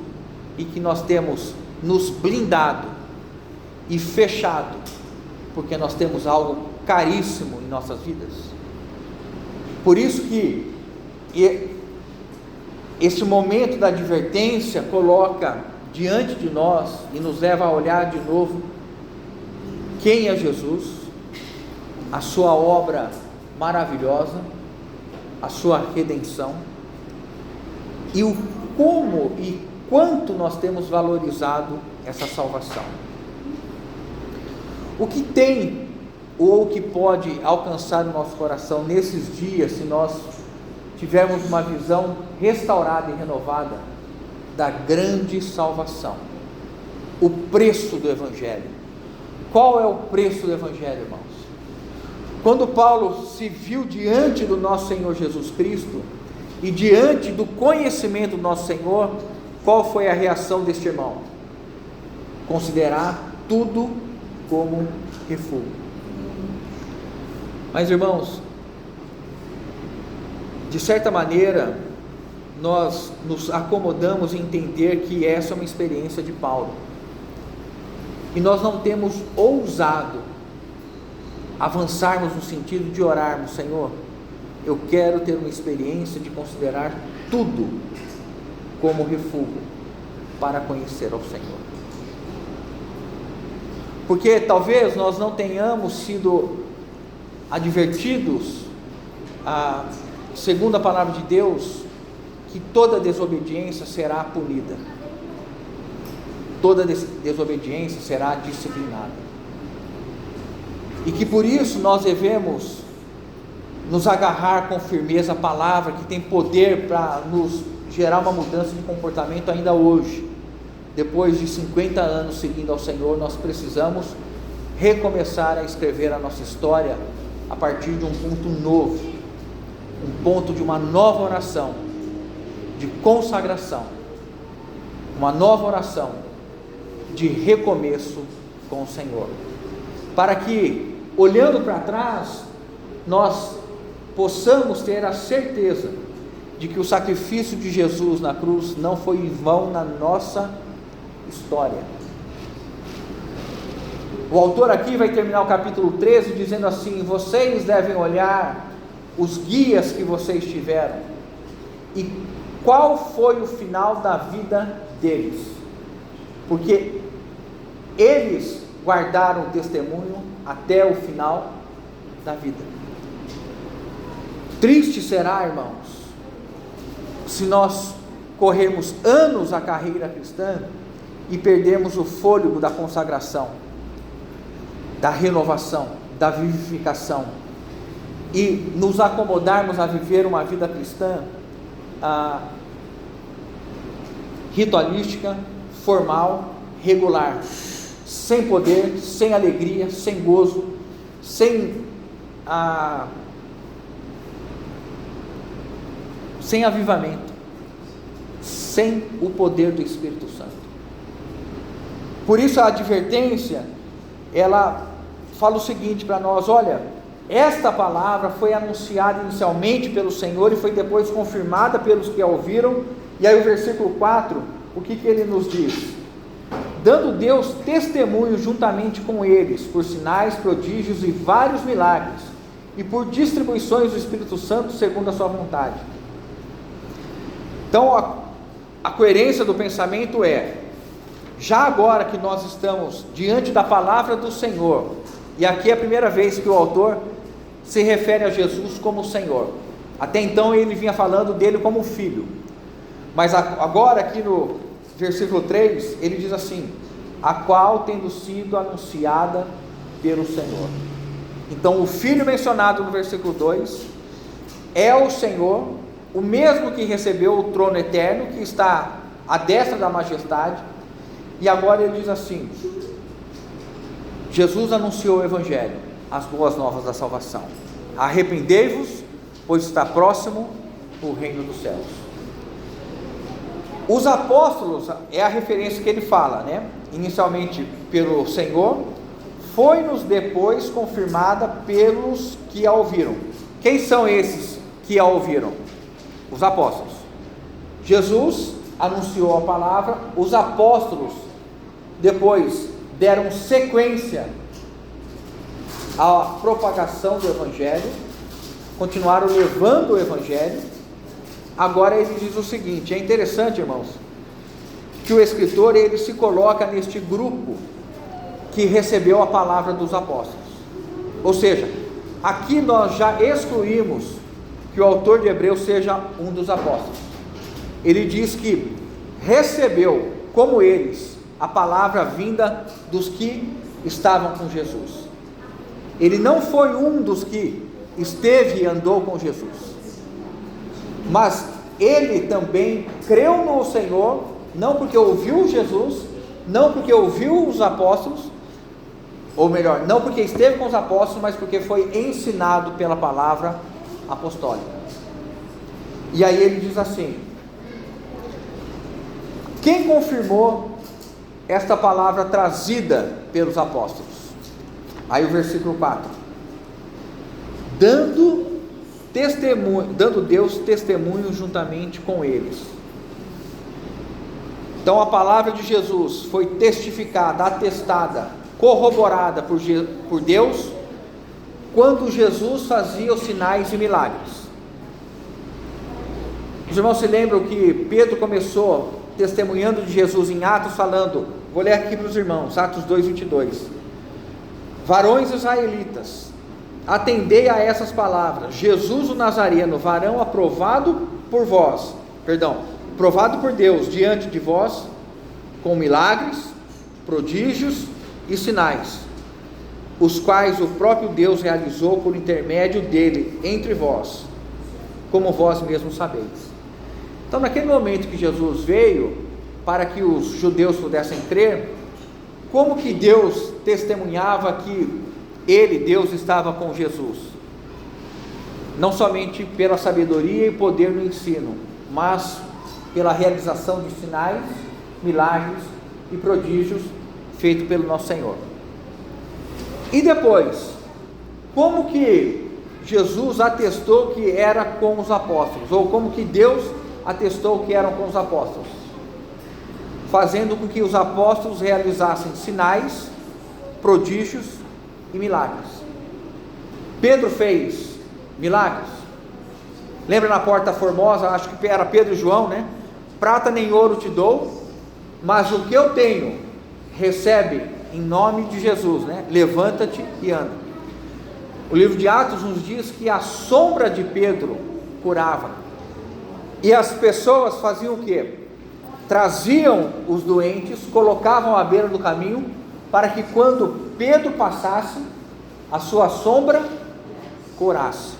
e que nós temos nos blindado e fechado, porque nós temos algo caríssimo em nossas vidas. Por isso que esse momento da advertência coloca diante de nós e nos leva a olhar de novo quem é Jesus, a sua obra maravilhosa, a sua redenção, e o como e quanto nós temos valorizado essa salvação. O que tem ou o que pode alcançar o nosso coração nesses dias, se nós tivermos uma visão restaurada e renovada da grande salvação, o preço do Evangelho. Qual é o preço do Evangelho, irmãos? Quando Paulo se viu diante do nosso Senhor Jesus Cristo e diante do conhecimento do nosso Senhor, qual foi a reação deste irmão? Considerar tudo como refúgio. Mas, irmãos, de certa maneira, nós nos acomodamos em entender que essa é uma experiência de Paulo, e nós não temos ousado avançarmos no sentido de orarmos: Senhor, eu quero ter uma experiência de considerar tudo como refúgio para conhecer ao Senhor. Porque talvez nós não tenhamos sido advertidos, segundo a palavra de Deus, que toda desobediência será punida, toda desobediência será disciplinada, e que por isso nós devemos nos agarrar com firmeza à palavra, que tem poder para nos gerar uma mudança de comportamento ainda hoje. Depois de 50 anos seguindo ao Senhor, nós precisamos recomeçar a escrever a nossa história a partir de um ponto novo, um ponto de uma nova oração, de consagração, uma nova oração de recomeço com o Senhor, para que, olhando para trás, nós possamos ter a certeza de que o sacrifício de Jesus na cruz não foi em vão na nossa história. O autor aqui vai terminar o capítulo 13 dizendo assim: vocês devem olhar os guias que vocês tiveram e qual foi o final da vida deles, porque eles guardaram o testemunho até o final da vida. Triste será, irmãos, se nós corrermos anos a carreira cristã e perdermos o fôlego da consagração, da renovação, da vivificação, e nos acomodarmos a viver uma vida cristã ritualística, formal, regular, sem poder, sem alegria, sem gozo, sem avivamento, sem o poder do Espírito Santo. Por isso a advertência, ela fala o seguinte para nós: olha, esta palavra foi anunciada inicialmente pelo Senhor e foi depois confirmada pelos que a ouviram. E aí o versículo 4, o que ele nos diz? Dando Deus testemunho juntamente com eles, por sinais, prodígios e vários milagres, e por distribuições do Espírito Santo segundo a sua vontade. Então a coerência do pensamento é: já agora que nós estamos diante da palavra do Senhor, e aqui é a primeira vez que o autor se refere a Jesus como Senhor, até então ele vinha falando dele como filho, mas agora aqui no versículo 3, ele diz assim: a qual tendo sido anunciada pelo Senhor. Então o filho mencionado no versículo 2 é o Senhor, o mesmo que recebeu o trono eterno, que está à destra da majestade. E agora ele diz assim: Jesus anunciou o Evangelho, as boas novas da salvação. Arrependei-vos, pois está próximo o reino dos céus. Os apóstolos, é a referência que ele fala, né? Inicialmente pelo Senhor, foi-nos depois confirmada pelos que a ouviram. Quem são esses que a ouviram? Os apóstolos. Jesus anunciou a palavra, os apóstolos depois deram sequência à propagação do Evangelho, continuaram levando o Evangelho. Agora ele diz o seguinte, é interessante, irmãos, que o escritor ele se coloca neste grupo que recebeu a palavra dos apóstolos, ou seja, aqui nós já excluímos que o autor de Hebreus seja um dos apóstolos. Ele diz que recebeu, como eles, a palavra vinda dos que estavam com Jesus. Ele não foi um dos que esteve e andou com Jesus, mas ele também creu no Senhor, não porque ouviu Jesus, não porque ouviu os apóstolos, ou melhor, não porque esteve com os apóstolos, mas porque foi ensinado pela palavra apostólica. E aí ele diz assim: quem confirmou esta palavra trazida pelos apóstolos? Aí o versículo 4: dando Deus testemunho juntamente com eles. Então a palavra de Jesus foi testificada, atestada, corroborada por Deus, quando Jesus fazia os sinais e milagres. Os irmãos se lembram que Pedro começou testemunhando de Jesus em Atos, falando, vou ler aqui para os irmãos, Atos 2:22, varões israelitas, atendei a essas palavras, Jesus o Nazareno, varão aprovado por Deus diante de vós, com milagres, prodígios e sinais, os quais o próprio Deus realizou por intermédio dele entre vós, como vós mesmos sabeis. Então, naquele momento que Jesus veio, para que os judeus pudessem crer, como que Deus testemunhava que ele, Deus, estava com Jesus? Não somente pela sabedoria e poder no ensino, mas pela realização de sinais, milagres e prodígios feitos pelo nosso Senhor. E depois, como que Jesus atestou que era com os apóstolos, ou como que Deus atestou que eram com os apóstolos? Fazendo com que os apóstolos realizassem sinais, prodígios e milagres. Pedro fez milagres. Lembra na porta formosa, acho que era Pedro e João, né? Prata nem ouro te dou, mas o que eu tenho, recebe em nome de Jesus, né? Levanta-te e anda. O livro de Atos nos diz que a sombra de Pedro curava, e as pessoas faziam o quê? Traziam os doentes, colocavam à beira do caminho, para que quando Pedro passasse, a sua sombra curasse.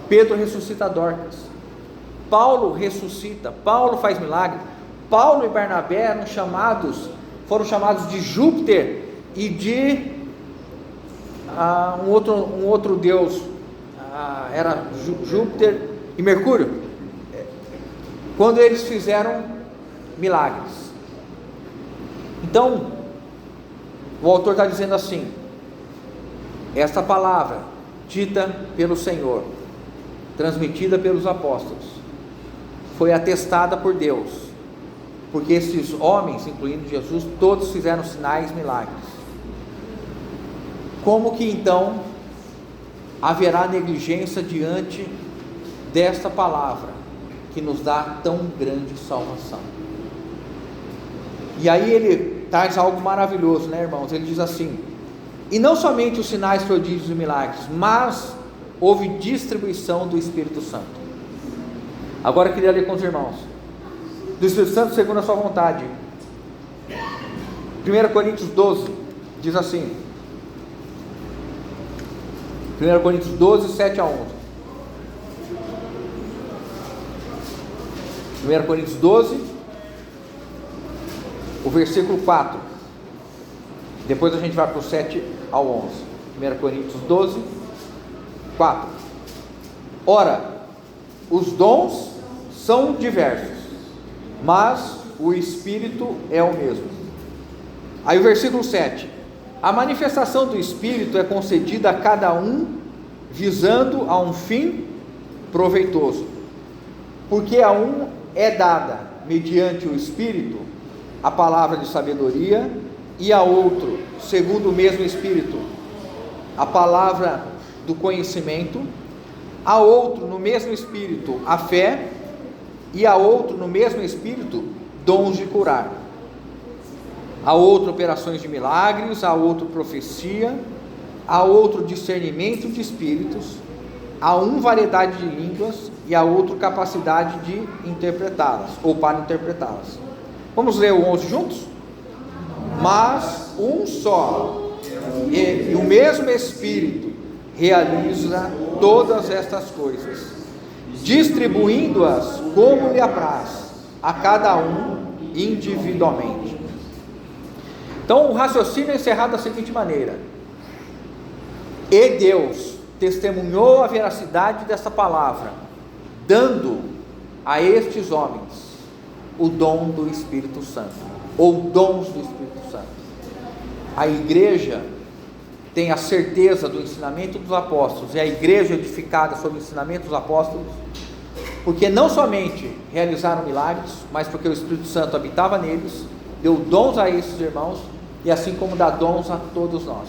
Pedro ressuscita Dorcas, Paulo ressuscita, Paulo faz milagre. Paulo e Barnabé foram chamados de Júpiter e de um outro deus, era Júpiter e Mercúrio, quando eles fizeram milagres. Então o autor está dizendo assim: esta palavra dita pelo Senhor, transmitida pelos apóstolos, foi atestada por Deus, porque esses homens, incluindo Jesus, todos fizeram sinais e milagres. Como que então haverá negligência diante desta palavra que nos dá tão grande salvação? E aí ele traz algo maravilhoso, né, irmãos? Ele diz assim: e não somente os sinais, prodígios e milagres, mas houve distribuição do Espírito Santo. Agora eu queria ler com os irmãos, do Espírito Santo segundo a sua vontade. 1 Coríntios 12, diz assim, 1 Coríntios 12, 7 a 11. 1 Coríntios 12, o versículo 4, depois a gente vai para o 7 ao 11. 1 Coríntios 12, 4. Ora, os dons são diversos, mas o Espírito é o mesmo. Aí o versículo 7: a manifestação do Espírito é concedida a cada um, visando a um fim proveitoso, porque a um é dada, mediante o Espírito, a palavra de sabedoria, e a outro, segundo o mesmo Espírito, a palavra do conhecimento, a outro no mesmo Espírito a fé, e a outro no mesmo Espírito dons de curar, a outro operações de milagres, a outro profecia, a outro discernimento de espíritos, a um variedade de línguas, e a outro capacidade de interpretá-las, ou para interpretá-las. Vamos ler o 11 juntos? Mas um só, e o mesmo Espírito realiza todas estas coisas, distribuindo-as como lhe apraz, a cada um individualmente. Então o raciocínio é encerrado da seguinte maneira: e Deus testemunhou a veracidade dessa palavra, dando a estes homens o dom do Espírito Santo, ou dons do Espírito Santo. A igreja tem a certeza do ensinamento dos apóstolos, e a igreja edificada sobre o ensinamento dos apóstolos, porque não somente realizaram milagres, mas porque o Espírito Santo habitava neles, deu dons a esses irmãos, e assim como dá dons a todos nós.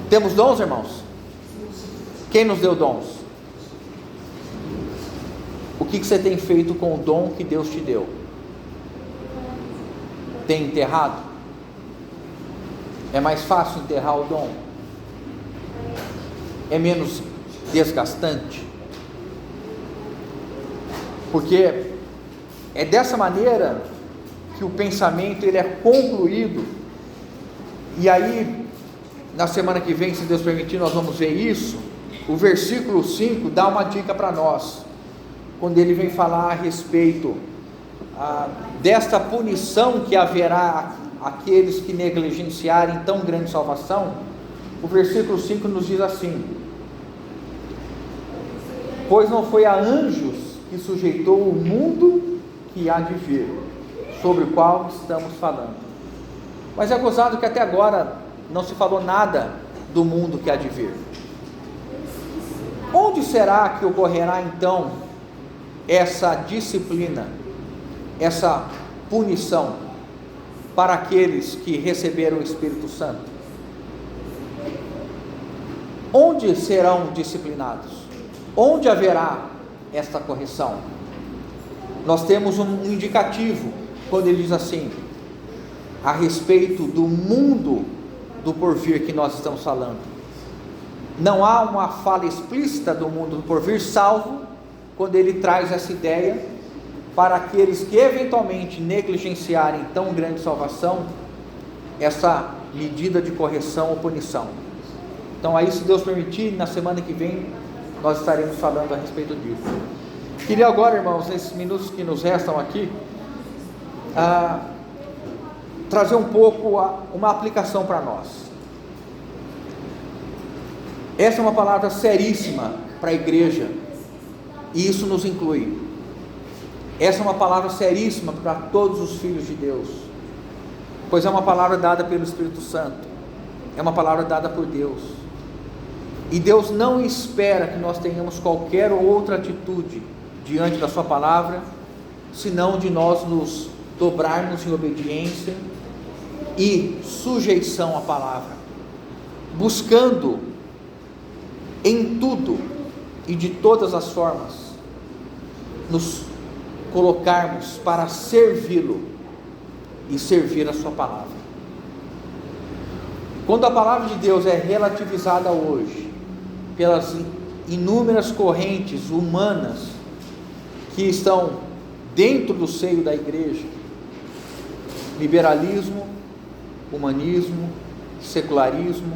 Temos dons, irmãos? Quem nos deu dons? O que você tem feito com o dom que Deus te deu? Tem enterrado? É mais fácil enterrar o dom? É menos desgastante? Porque é dessa maneira que o pensamento ele é concluído. E aí, na semana que vem, se Deus permitir, nós vamos ver isso. O versículo 5 dá uma dica para nós, quando ele vem falar a respeito desta punição que haverá àqueles que negligenciarem tão grande salvação. O versículo 5 nos diz assim: pois não foi a anjos que sujeitou o mundo que há de vir, sobre o qual estamos falando. Mas é gozado que até agora não se falou nada do mundo que há de vir. Onde será que ocorrerá então essa disciplina, essa punição para aqueles que receberam o Espírito Santo? Onde serão disciplinados? Onde haverá esta correção? Nós temos um indicativo quando ele diz assim, a respeito do mundo do porvir que nós estamos falando. Não há uma fala explícita do mundo do porvir, salvo quando ele traz essa ideia para aqueles que eventualmente negligenciarem tão grande salvação, essa medida de correção ou punição. Então aí, se Deus permitir, na semana que vem nós estaremos falando a respeito disso. Queria agora, irmãos, nesses minutos que nos restam aqui, trazer um pouco uma aplicação para nós. Essa é uma palavra seríssima para a igreja, e isso nos inclui. Essa é uma palavra seríssima para todos os filhos de Deus, pois é uma palavra dada pelo Espírito Santo, é uma palavra dada por Deus, e Deus não espera que nós tenhamos qualquer outra atitude diante da sua palavra, senão de nós nos dobrarmos em obediência e sujeição à palavra, buscando em tudo e de todas as formas nos colocarmos para servi-lo e servir a sua palavra. Quando a palavra de Deus é relativizada hoje pelas inúmeras correntes humanas que estão dentro do seio da igreja, liberalismo, humanismo, secularismo,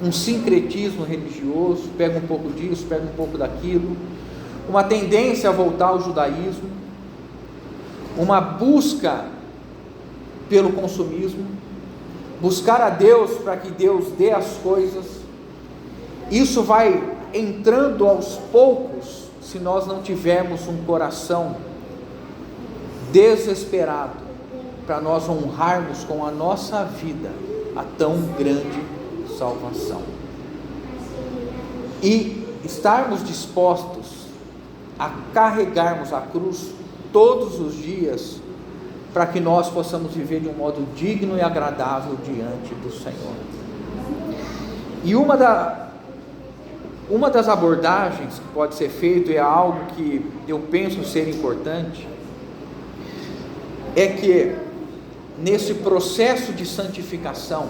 um sincretismo religioso, pega um pouco disso, pega um pouco daquilo, uma tendência a voltar ao judaísmo, uma busca pelo consumismo, buscar a Deus para que Deus dê as coisas. Isso vai entrando aos poucos, se nós não tivermos um coração desesperado para nós honrarmos com a nossa vida a tão grande salvação, e estarmos dispostos a carregarmos a cruz todos os dias, para que nós possamos viver de um modo digno e agradável diante do Senhor. E uma das abordagens que pode ser feito, é algo que eu penso ser importante, é que nesse processo de santificação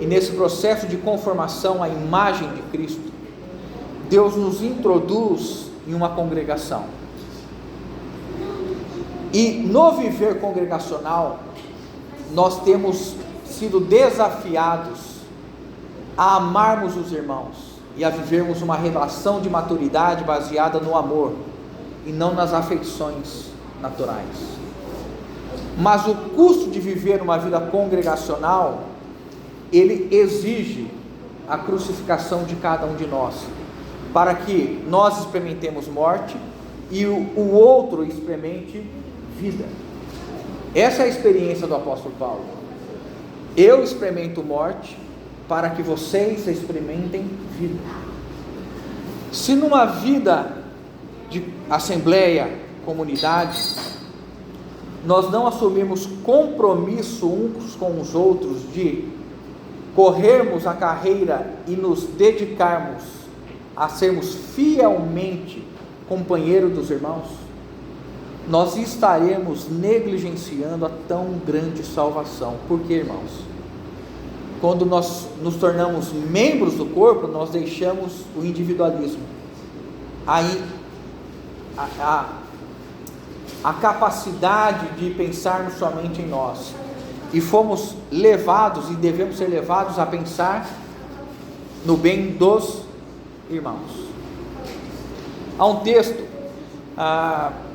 e nesse processo de conformação à imagem de Cristo, Deus nos introduz em uma congregação, e no viver congregacional nós temos sido desafiados a amarmos os irmãos e a vivermos uma relação de maturidade baseada no amor e não nas afeições naturais. Mas o custo de viver uma vida congregacional, ele exige a crucificação de cada um de nós, para que nós experimentemos morte e o outro experimente vida. Essa é a experiência do apóstolo Paulo. Eu experimento morte para que vocês experimentem vida. Se numa vida de assembleia, comunidade, nós não assumirmos compromisso uns com os outros de corrermos a carreira e nos dedicarmos a sermos fielmente companheiros dos irmãos, nós estaremos negligenciando a tão grande salvação. Por quê, irmãos? Quando nós nos tornamos membros do corpo, nós deixamos o individualismo, a capacidade de pensarmos somente em nós, e fomos levados e devemos ser levados a pensar no bem dos irmãos. Há um texto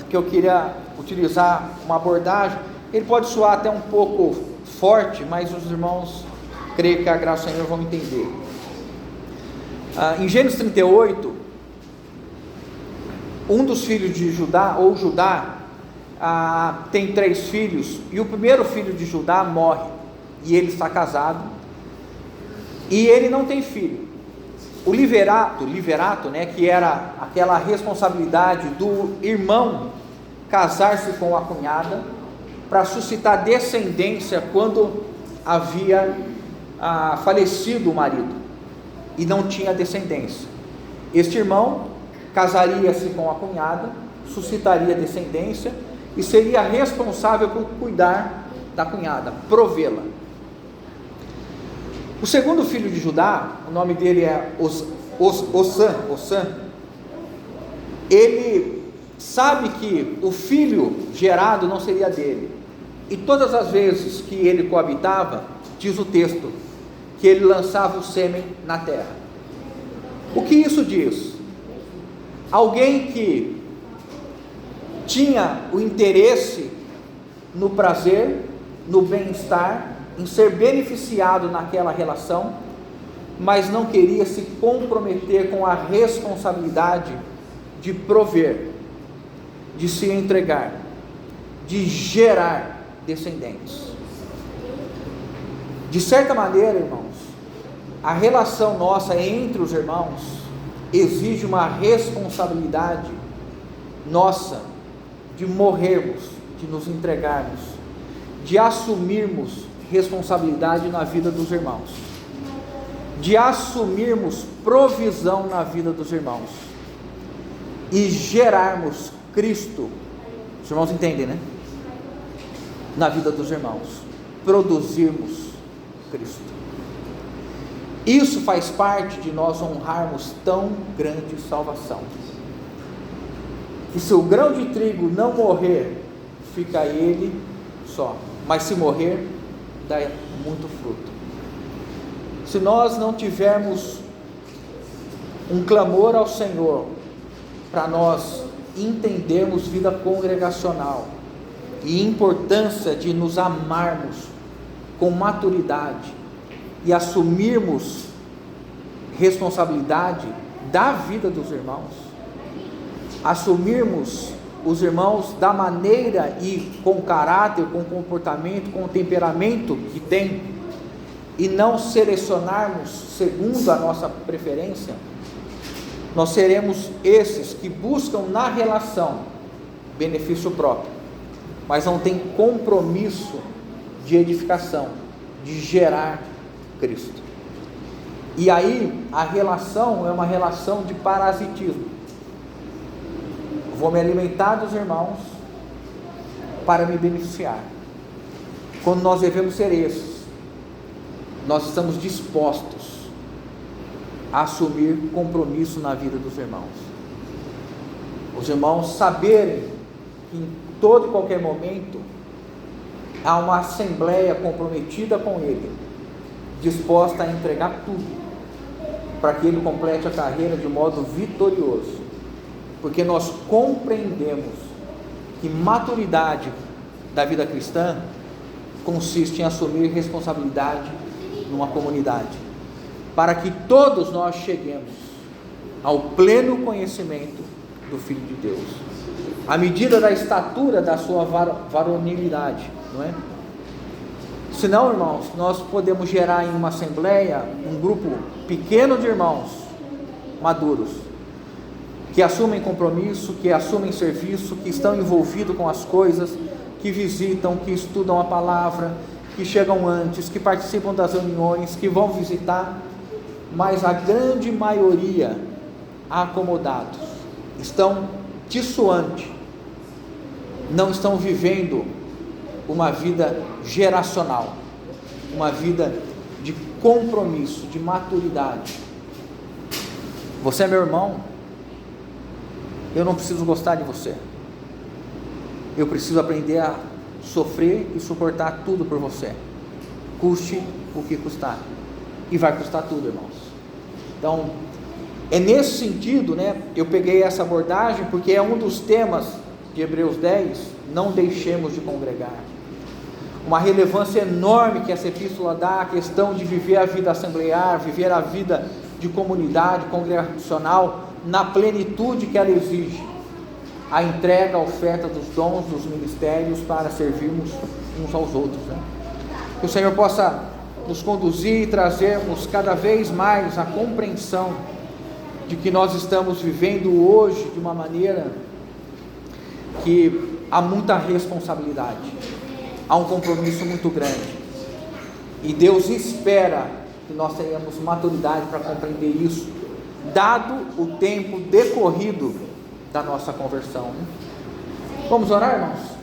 que eu queria utilizar uma abordagem, ele pode soar até um pouco forte, mas os irmãos, creio que a graça do Senhor vão entender. Em Gênesis 38, um dos filhos de Judá, ou Judá, tem 3 filhos, e o primeiro filho de Judá morre, e ele está casado, e ele não tem filho. O liverato, que era aquela responsabilidade do irmão casar-se com a cunhada, para suscitar descendência quando havia falecido o marido, e não tinha descendência. Este irmão casaria-se com a cunhada, suscitaria descendência, e seria responsável por cuidar da cunhada, provê-la. O segundo filho de Judá, o nome dele é Osã. Ele sabe que o filho gerado não seria dele, e todas as vezes que ele coabitava, diz o texto, que ele lançava o sêmen na terra. O que isso diz? Alguém que tinha o interesse no prazer, no bem-estar, em ser beneficiado naquela relação, mas não queria se comprometer com a responsabilidade de prover, de se entregar, de gerar descendentes. De certa maneira, irmãos, a relação nossa entre os irmãos exige uma responsabilidade nossa de morrermos, de nos entregarmos, de assumirmos responsabilidade na vida dos irmãos, de assumirmos provisão na vida dos irmãos e gerarmos Cristo. Os irmãos entendem, né? Na vida dos irmãos, produzirmos Cristo. Isso faz parte de nós honrarmos tão grande salvação. Que se o grão de trigo não morrer, fica ele só, mas se morrer, dá muito fruto. Se nós não tivermos um clamor ao Senhor, para nós entendermos vida congregacional e importância de nos amarmos com maturidade e assumirmos responsabilidade da vida dos irmãos, assumirmos os irmãos da maneira e com caráter, com comportamento, com temperamento que tem, e não selecionarmos segundo a nossa preferência, nós seremos esses que buscam na relação benefício próprio, mas não tem compromisso de edificação, de gerar Cristo. E aí a relação é uma relação de parasitismo. Vou me alimentar dos irmãos para me beneficiar. Quando nós devemos ser esses, nós estamos dispostos a assumir compromisso na vida dos irmãos. Os irmãos saberem que em todo e qualquer momento há uma assembleia comprometida com ele, disposta a entregar tudo para que ele complete a carreira de modo vitorioso, porque nós compreendemos que maturidade da vida cristã consiste em assumir responsabilidade numa comunidade, para que todos nós cheguemos ao pleno conhecimento do Filho de Deus, à medida da estatura da sua varonilidade, não é? Senão, irmãos, nós podemos gerar em uma assembleia um grupo pequeno de irmãos maduros, que assumem compromisso, que assumem serviço, que estão envolvidos com as coisas, que visitam, que estudam a palavra, que chegam antes, que participam das reuniões, que vão visitar, mas a grande maioria, acomodados, estão tiçoantes, não estão vivendo uma vida geracional, uma vida de compromisso, de maturidade. Você é meu irmão, eu não preciso gostar de você, eu preciso aprender a sofrer e suportar tudo por você, custe o que custar, e vai custar tudo, irmãos. Então, é nesse sentido, né, eu peguei essa abordagem, porque é um dos temas de Hebreus 10, não deixemos de congregar, uma relevância enorme que essa epístola dá à questão de viver a vida assemblear, viver a vida de comunidade, congregacional, na plenitude que ela exige, a entrega, a oferta dos dons, dos ministérios, para servirmos uns aos outros, né? Que o Senhor possa nos conduzir e trazermos cada vez mais a compreensão de que nós estamos vivendo hoje de uma maneira que há muita responsabilidade, há um compromisso muito grande, e Deus espera que nós tenhamos maturidade para compreender isso, dado o tempo decorrido da nossa conversão. Vamos orar, irmãos?